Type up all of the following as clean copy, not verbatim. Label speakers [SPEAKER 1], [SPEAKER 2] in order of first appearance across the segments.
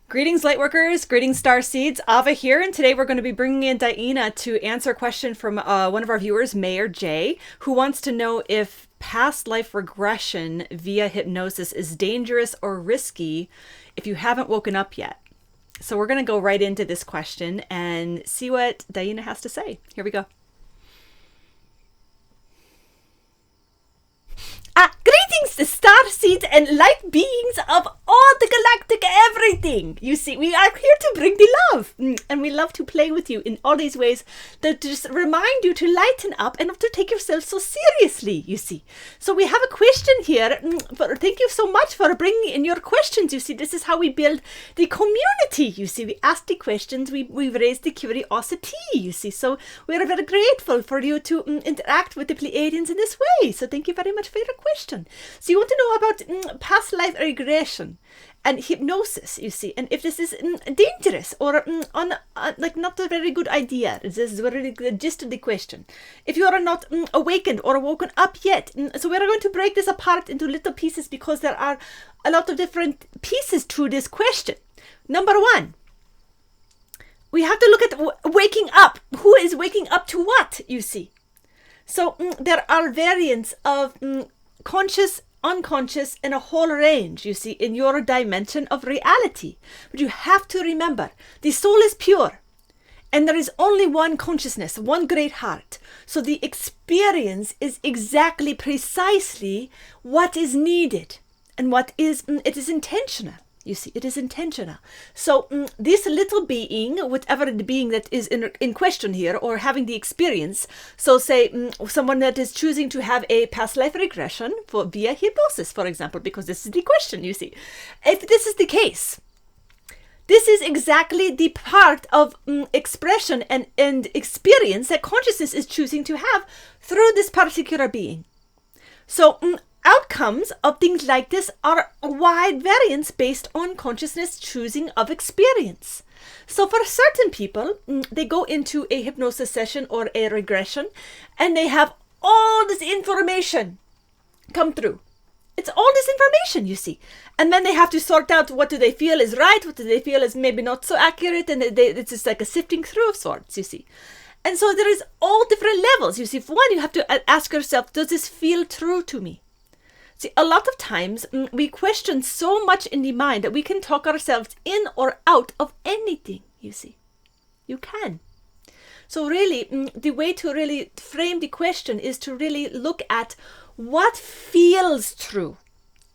[SPEAKER 1] Greetings, Lightworkers. Greetings, Star Seeds. Ava here, and today we're going to be bringing in DiYeena to answer a question from one of our viewers, Mayor J, who wants to know if past life regression via hypnosis is dangerous or risky if you haven't woken up yet. So we're going to go right into this question and see what DiYeena has to say. Here we go. Greetings to star seeds and light beings of all the galactic everything. You see, we are here to bring the love, and we love to play with you in all these ways that just remind you to lighten up and not to take yourself so seriously, you see. So we have a question here. Thank you so much for bringing in your questions. You see, this is how we build the community. You see, we ask the questions, we've raised the curiosity, you see. So we're very grateful for you to interact with the Pleiadians in this way. So thank you very much for your question. So you want to know about past life regression and hypnosis, you see, and if this is dangerous or like not a very good idea. This is really the gist of the question. If you are not awakened or woken up yet, so we're going to break this apart into little pieces because there are a lot of different pieces to this question. Number one, we have to look at waking up. Who is waking up to what, you see? So there are variants of conscious, unconscious, and a whole range, you see, in your dimension of reality. But you have to remember, the soul is pure, and there is only one consciousness, one great heart. So the experience is exactly, precisely what is needed, and what is, it is intentional. You see, it is intentional. So this little being, whatever the being that is in question here, or having the experience, so say someone that is choosing to have a past life regression via hypnosis, for example, because this is the question, you see. If this is the case, this is exactly the part of expression and experience that consciousness is choosing to have through this particular being. So outcomes of things like this are wide variance based on consciousness choosing of experience. So for certain people, they go into a hypnosis session or a regression and they have all this information come through. It's all this information, you see. And then they have to sort out what do they feel is right, what do they feel is maybe not so accurate, and it's just like a sifting through of sorts, you see. And so there is all different levels, you see. For one, you have to ask yourself, does this feel true to me? See, a lot of times we question so much in the mind that we can talk ourselves in or out of anything, you see. You can. So really, the way to really frame the question is to really look at what feels true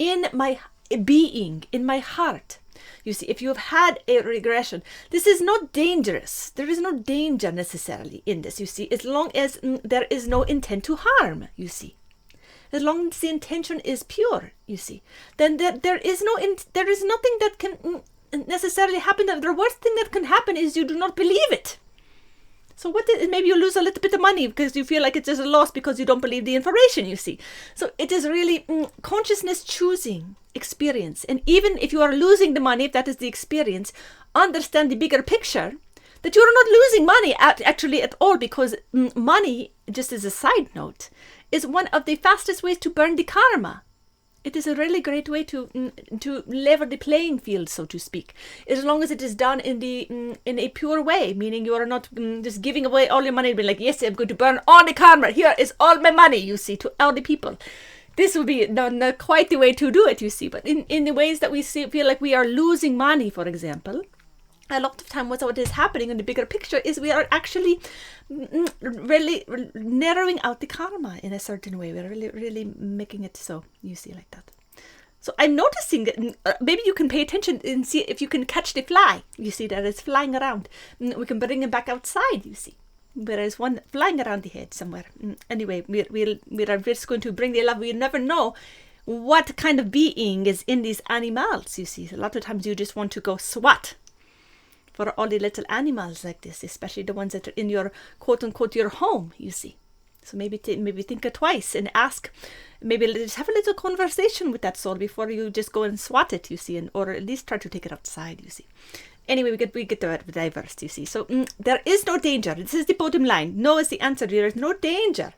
[SPEAKER 1] in my being, in my heart. You see, if you have had a regression, this is not dangerous. There is no danger necessarily in this, you see, as long as there is no intent to harm, you see. As long as the intention is pure, you see, then there is nothing that can necessarily happen. The worst thing that can happen is you do not believe it. So maybe you lose a little bit of money because you feel like it's just a loss because you don't believe the information, you see. So it is really consciousness choosing experience. And even if you are losing the money, if that is the experience, understand the bigger picture, that you're not losing money actually at all, because money, just as a side note, is one of the fastest ways to burn the karma. It is a really great way to level the playing field, so to speak, as long as it is done in a pure way, meaning you are not just giving away all your money and being like, yes, I'm going to burn all the karma. Here is all my money, you see, to all the people. This would be not quite the way to do it, you see. But in the ways that we feel like we are losing money, for example, a lot of time what is happening in the bigger picture is we are actually really narrowing out the karma in a certain way. We're really making it so, you see, like that. So I'm noticing that maybe you can pay attention and see if you can catch the fly. You see that it's flying around. We can bring him back outside, you see. There is one flying around the head somewhere. Anyway, we are just going to bring the love. We never know what kind of being is in these animals, you see. A lot of times you just want to go swat for all the little animals like this, especially the ones that are in your quote-unquote your home, you see. So maybe think it twice and ask, maybe just have a little conversation with that soul before you just go and swat it, you see, or at least try to take it outside, you see. Anyway, we get diverse, you see. So there is no danger. This is the bottom line. No is the answer. There is no danger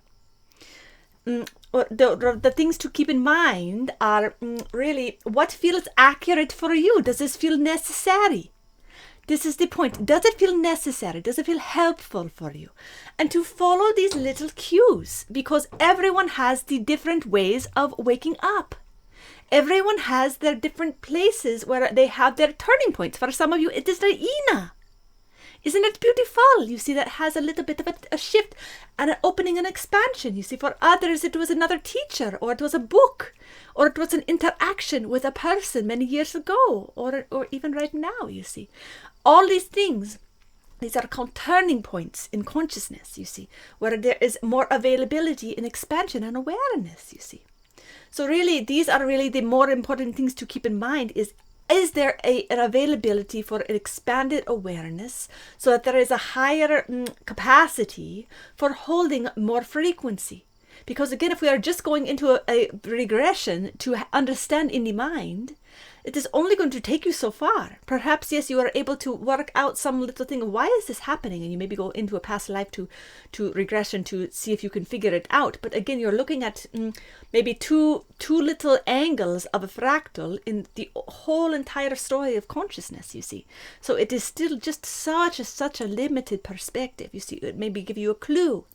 [SPEAKER 1] the things to keep in mind are really what feels accurate for you. Does this feel necessary? This is the point. Does it feel necessary? Does it feel helpful for you? And to follow these little cues, because everyone has the different ways of waking up. Everyone has their different places where they have their turning points. For some of you, it is DiYeena. Isn't it beautiful? You see, that has a little bit of a shift and an opening and expansion. You see, for others, it was another teacher, or it was a book, or it was an interaction with a person many years ago, or even right now, you see. All these things, these are called turning points in consciousness, you see, where there is more availability in expansion and awareness, you see. So really, these are really the more important things to keep in mind is there an availability for an expanded awareness so that there is a higher capacity for holding more frequency? Because again, if we are just going into a regression to understand in the mind, it is only going to take you so far. Perhaps, yes, you are able to work out some little thing. Why is this happening? And you maybe go into a past life to regression to see if you can figure it out. But again, you're looking at maybe two little angles of a fractal in the whole entire story of consciousness, you see. So it is still just such a limited perspective, you see. It maybe give you a clue,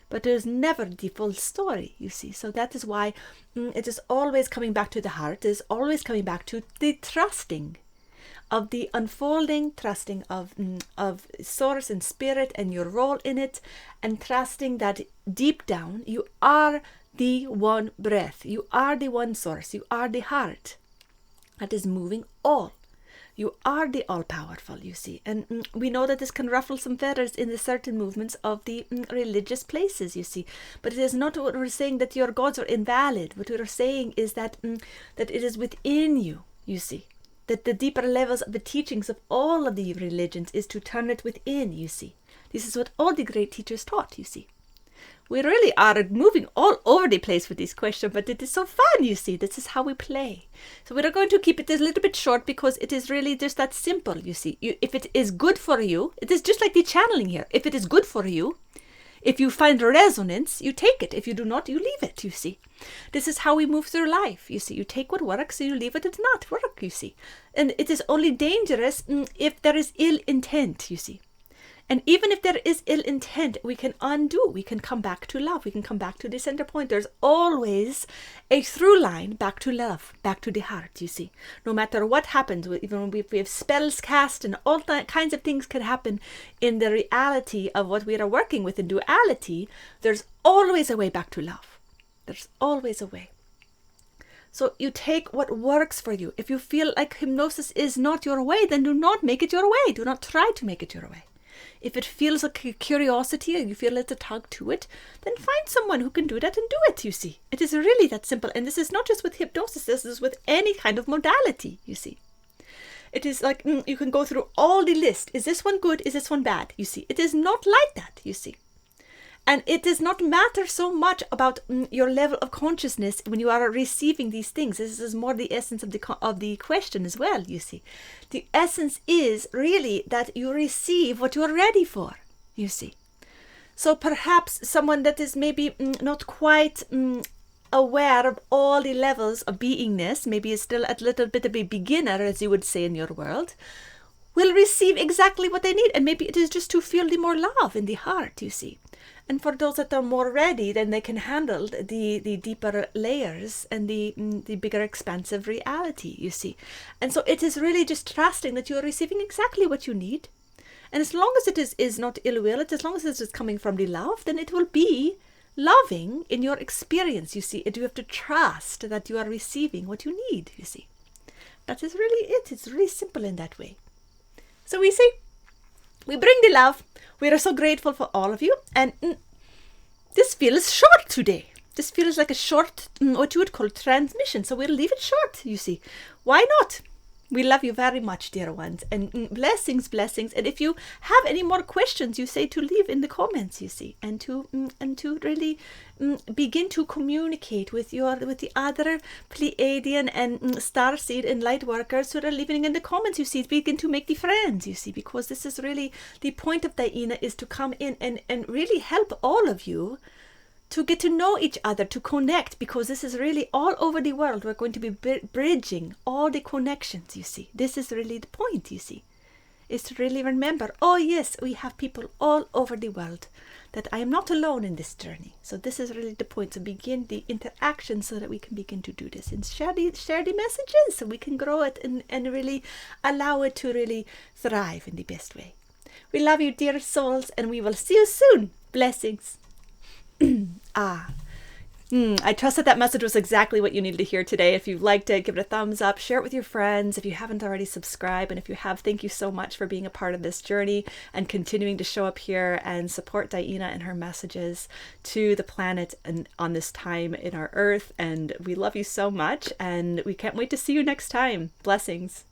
[SPEAKER 1] but there's never the full story, you see. So that is why it is always coming back to the heart. It is always coming back to the trusting of the unfolding, trusting of source and spirit and your role in it, and trusting that deep down you are the one breath, you are the one source, you are the heart that is moving all. You are the all-powerful, you see. And we know that this can ruffle some feathers in the certain movements of the religious places, you see. But it is not what we're saying that your gods are invalid. What we're saying is that that it is within you, you see. That the deeper levels of the teachings of all of the religions is to turn it within, you see. This is what all the great teachers taught, you see. We really are moving all over the place with this question, but it is so fun, you see. This is how we play. So we're going to keep it a little bit short because it is really just that simple, you see. If it is good for you, it is just like the channeling here. If it is good for you, if you find resonance, you take it. If you do not, you leave it, you see. This is how we move through life, you see. You take what works and you leave what does not work, you see. And it is only dangerous if there is ill intent, you see. And even if there is ill intent, we can undo. We can come back to love. We can come back to the center point. There's always a through line back to love, back to the heart, you see. No matter what happens, even if we have spells cast and all kinds of things can happen in the reality of what we are working with in duality, there's always a way back to love. There's always a way. So you take what works for you. If you feel like hypnosis is not your way, then do not make it your way. Do not try to make it your way. If it feels like a curiosity or you feel it's a tug to it, then find someone who can do that and do it, you see. It is really that simple. And this is not just with hypnosis, this is with any kind of modality, you see. It is like you can go through all the list. Is this one good? Is this one bad? You see, it is not like that, you see. And it does not matter so much about your level of consciousness when you are receiving these things. This is more the essence of the question as well, you see. The essence is really that you receive what you are ready for, you see. So perhaps someone that is maybe not quite aware of all the levels of beingness, maybe is still a little bit of a beginner, as you would say in your world, will receive exactly what they need. And maybe it is just to feel the more love in the heart, you see. And for those that are more ready, then they can handle the deeper layers and the bigger expansive reality, you see. And so it is really just trusting that you are receiving exactly what you need. And as long as it is not ill will, as long as it is coming from the love, then it will be loving in your experience, you see. You have to trust that you are receiving what you need, you see. That is really it. It's really simple in that way. So we see, we bring the love. We are so grateful for all of you. And this feels short today. This feels like a short, what you would call transmission. So we'll leave it short, you see. Why not? We love you very much, dear ones. And blessings, blessings. And if you have any more questions, you say to leave in the comments, you see. And to really begin to communicate with the other Pleiadian and starseed and light workers who are living in the comments, you see. Begin to make the friends, you see. Because this is really the point of DiYeena, is to come in and really help all of you to get to know each other, to connect, because this is really all over the world. We're going to be bridging all the connections, you see. This is really the point, you see, is to really remember, oh yes, we have people all over the world, that I am not alone in this journey. So this is really the point, to begin the interaction so that we can begin to do this and share the messages so we can grow it and really allow it to really thrive in the best way. We love you, dear souls, and we will see you soon. Blessings. I trust that message was exactly what you needed to hear today. If you liked it, give it a thumbs up, share it with your friends. If you haven't already, subscribe. And if you have, thank you so much for being a part of this journey and continuing to show up here and support DiYeena and her messages to the planet and on this time in our earth. And we love you so much, and we can't wait to see you next time. Blessings.